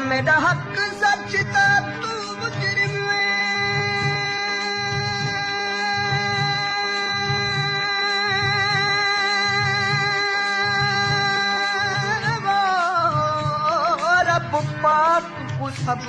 मेरा हक सच ता तू मुजरिम रब पाक को सब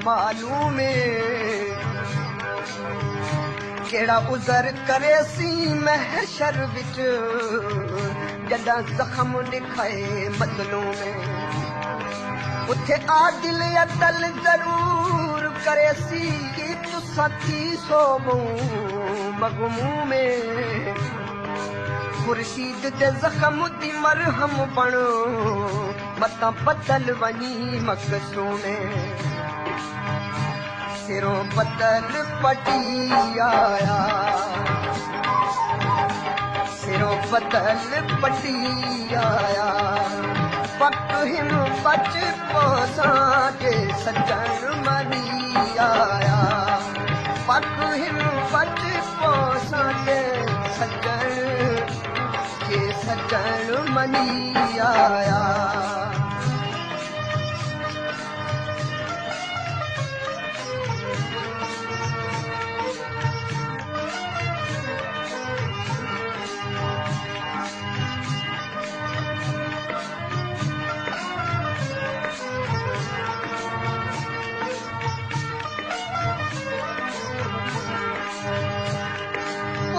मालूम केड़ा उज़र करे सी महशर विच जदा जख्म दिखाए मज़लूम उथे आदिल अदल जरूर करे सी तू साथी सोबू मगमूम खुर्शीद दे जख्म दी मरहम बणो मता बदल वनी मकसूम सिरों बदल पटी आया सिरों बदल पटी आया पक हिम बच पोसा के सजन मनी आया पक हिम बच पोसा के सजन मनी आया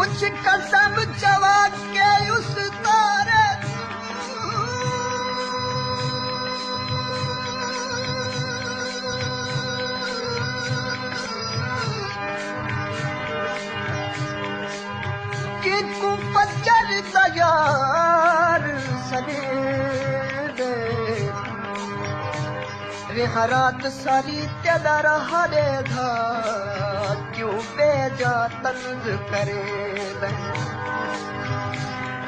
कुछ कसम चवा के उस तारे कि तू फजर तैयार सने दे रिहरात सारी तेरा रहा देगा क्यों बेजा तंज करे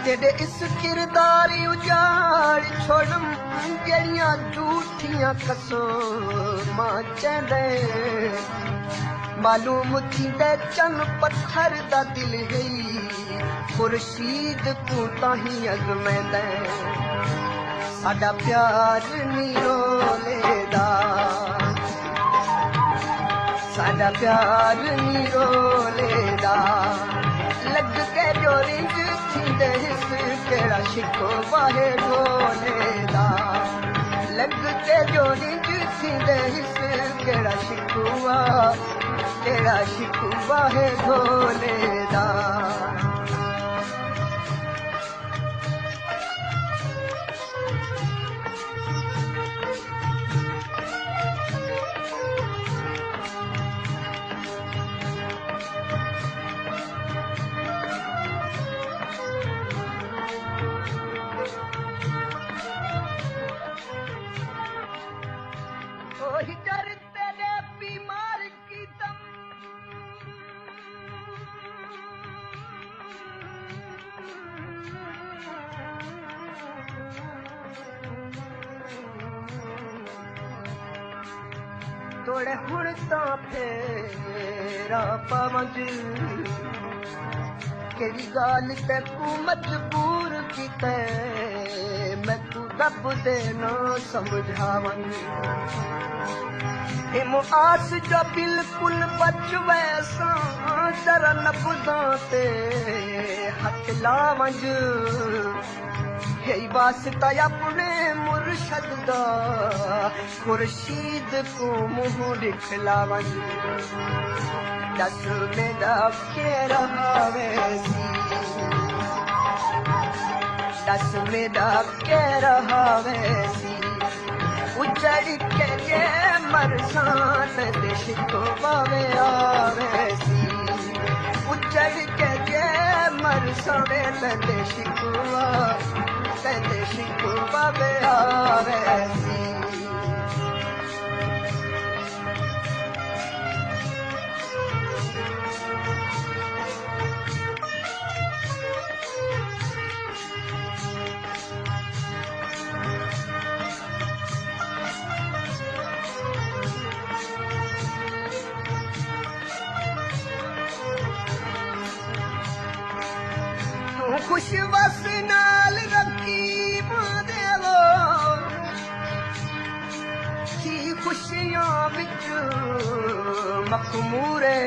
तेरे इस किरदारी उजाड़ छोड़म जड़ियां झूठियां कसमां चंदे मालूम थी दे चन पत्थर दा दिल है खुर्शीद को ताही अज़मैंदे साडा प्यार नीरो लेदा साडा प्यार नीरो लेदा लग के जो रिंज थींदे हिस केड़ा शिको वाहे ढोलेदा लग के जो रिंज थींदे हिस केड़ा शिको वाहे ढोलेदा डर तेरे बीमार की दम तोड़े हुण तां फेरा पवंज केड़ी गाल ते तू मजबूर कीते मैं तू रब दे ना समझावन हिम आस जो बिल्कुल बच वैसा जरा नबदा ते हथ लावंज हे वास्ता अपने मुर्शद दा खुर्शीद को मुंह दिखलावंज दस मेरा केरा वैसी दस मेरा केरा वैसी उजड़ के जे मरसान दिशको बावे आवेसी उजड़ के जे मरसाने दिशको बावे आवेसी खुश बस नाल रखी देवो अख मूरे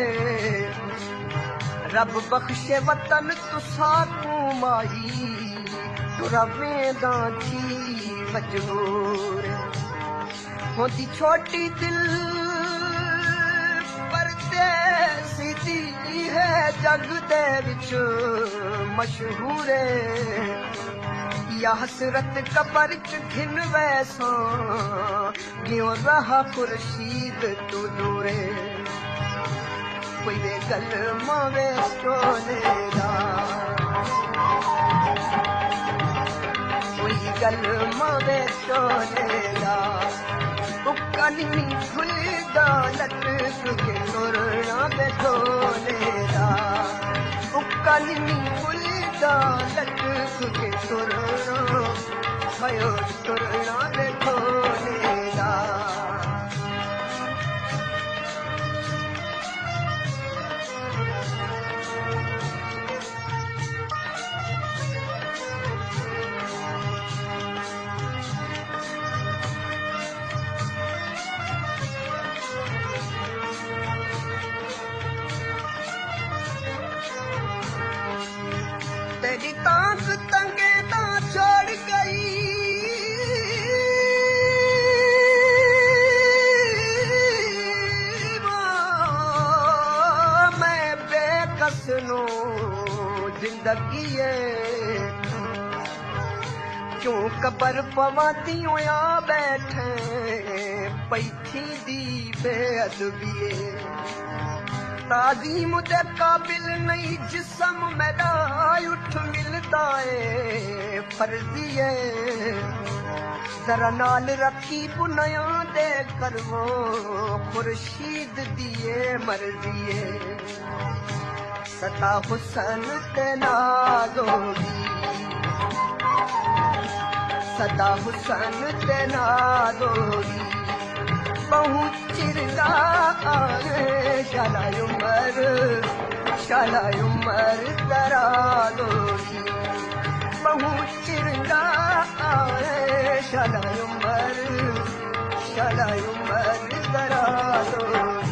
रब बख्शे वतन तुसा को माही तुरा वेंदा थी मजबूर होती छोटी दिल परदेसी दी है जग दे विच मशहूर या हसरत कबर च घिन वैसा क्यों रहा खुर्शीद तू दूरे कोई वे गल मावे सोने दा कोई गल मावे सोने दा उकनी खुलदा लटक के तुरना वे सोने दा उकनी खुलदा लटक के तुरना भयो तुरना वे सोने दा तेरी ताक तंगे ना छोड़ गई मैं बेकस नो जिंदगी क्यों कबर पवाती होया बैठे पैथी दी बेअदबी ताज़ीम दे काबिल नहीं जिस्म मेरा उठ मिलता है फर्जी जरा नाल रखी बुनया दे करवो खुर्शीद दिए मर्जी सता हुसन ते नाज़ोगी सदा हुसन ते नाज़ोगी पहुँचिरगा शाला उमर दराज़ोगी पहुँचिरगा शाला उमर दराज़ोगी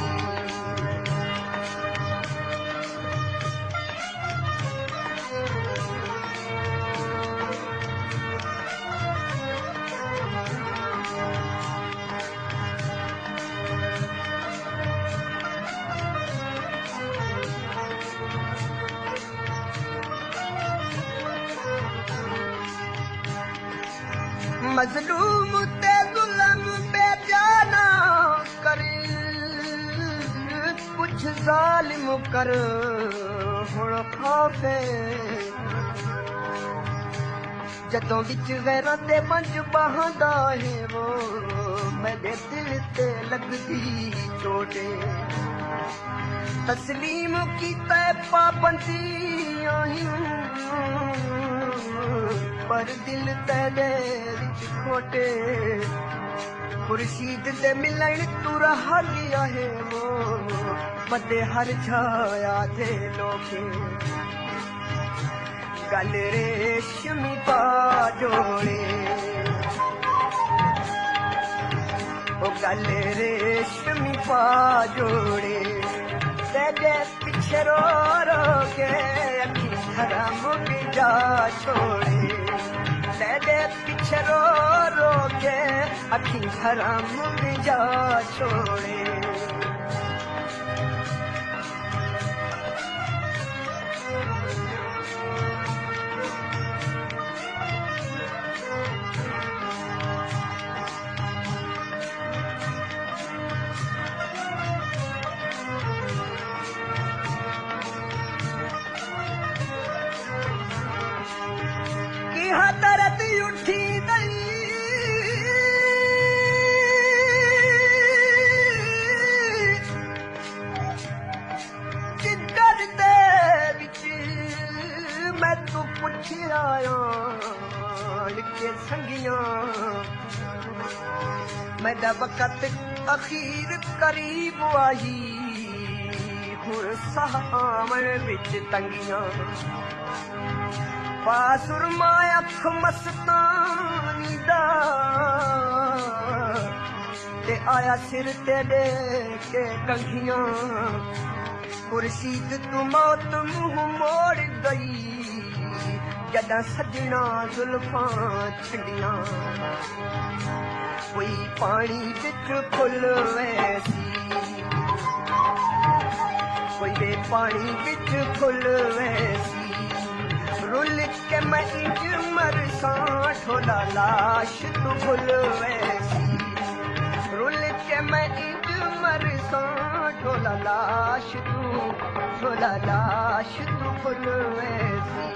मजलूम ते जुल्म बेजाना करे कुछ जालिम कर हुण खौफे जदों विच गैरां ते पंज बहांदा है वो मेरे दिल ते लगदी चोटे तस्लीम कीता पाबंदी पर दिल तेरे विच खोटे खुर्शीद दे मिलण तू रहा गया है वो बदे हर छाया दे लोके गल रेशमी पा जोड़े ओ गल रेशमी पा जोड़े तेरे पीछे रो रो के अखी हराम जा छोड़े तेरे पीछे रो रो के अखी हराम जा छोड़े दर्द उठी गई जिगर दे विच मैं तू पुछ आया के संगिया मेरा वक़्त अखीर करीब आई हुर सावन विच तंगिया पासुरमा अख मस्तानी दा ते आया सिर तेरे के कंघियां खुर्शीद तू मौत मुंह मोड़ गई जदा सजना जुल्फां छंडियां कोई पानी बिच फुल वैसी कोई वे पानी बिच फुल वैसी रुल के मैं इंज मरसा ढोला लाश तू भुल वैसी रुल के मैं इंज मरसा ढोला लाश तू भुल वैसी